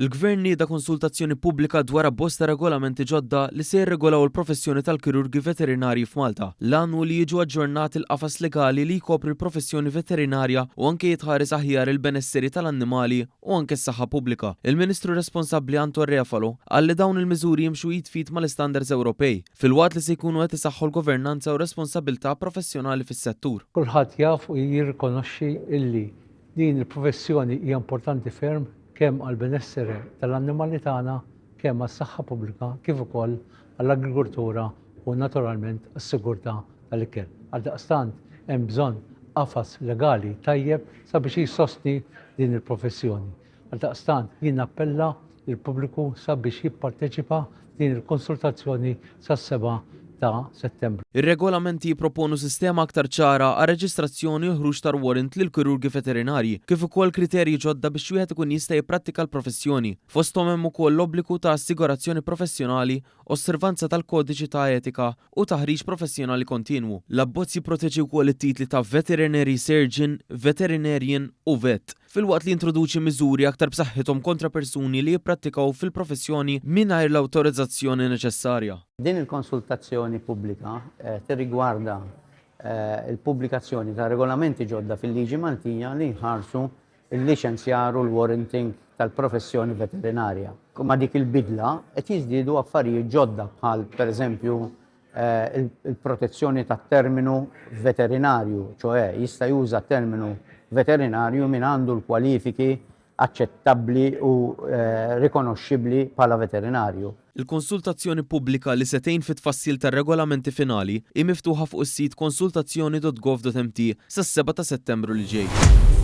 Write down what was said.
Il-Gvern nieda konsultazzjoni pubblika dwar bosta regolamenti ġodda li se jirregolaw il-professjoni tal-kirurgi veterinarji f'Malta. L-għanu li jiġu aġġornat il-qafas legali li jkopri l-professjoni veterinarja u anke jitħares aħjar il-benesseri tal-annimali u anke s-saħħa pubblika. Il-Ministru responsabbli Anton Refalo qal li dawn il-miżuri jimxu jitfit mal-istandards Ewropej fil-waqt li se jkunu qed isaħħu l-governanza u responsabilità professjonali fis-settur. Kulħadd jaf u jirrikonoxxi illi din il-professjoni hija importanti ferm kemm għall-benesseri tal-annimali tagħna, kemm għas-saħħa pubblika, kif ukoll għall-agrikoltura u naturalment għas-sigurtà tal-ikel. Għaldaqstant hemm bżonn qafas legali tajjeb sabiex jissostni din il-professjoni. Għaldaqstant jien nappella lill-pubbliku sabiex jipparteċipa din il-konsultazzjoni sas-7 ta' Settembru. Ir-regolamenti jipproponu sistema aktar ċara għal reġistrazzjoni u ħruġ tar-warrant lil kirurgi veterinarji, kif ukoll kriterji ġodda biex wieħed ikun jista' jipprattika l-professjoni. Fosthom hemm ukoll l-obbligu ta' assigurazzjoni professjonali, osservanza tal-kodiċi ta' etika u taħriġ professjonali kontinwu. L-abbozz jipproteġi wkoll it-titli ta' Veterinary Surgeon, Veterinarian u Vet, fil-waqt li introduċi miżuri aktar b'saħħithom kontra persuni li jipprattikaw fil-professjoni mingħajr l-awtorizzazzjoni neċessarja. Din il-konsultazzjoni pubblika tirrigwarda il-pubblikazzjoni ta' regolamenti ġodda fil-liġi Maltija li jħarsu il-liċenzjar u l-warranting tal-professjoni veterinarja. Ma dik il-bidla qed jiżdiedu affarijiet ġodda bħal pereżempju il-protezzjoni tat-terminu veterinarju, ċoe jista' juża terminu veterinarju min għandu l-kwalifiki aċċettabbli u rikonoxxibbli bħala veterinarju. Il-konsultazzjoni pubblika li setejn fit-tfassil tar-regolamenti finali hi miftuħa fuq is-sit konsultazzjoni.gov.mt sas-7 ta' Settembru li ġej.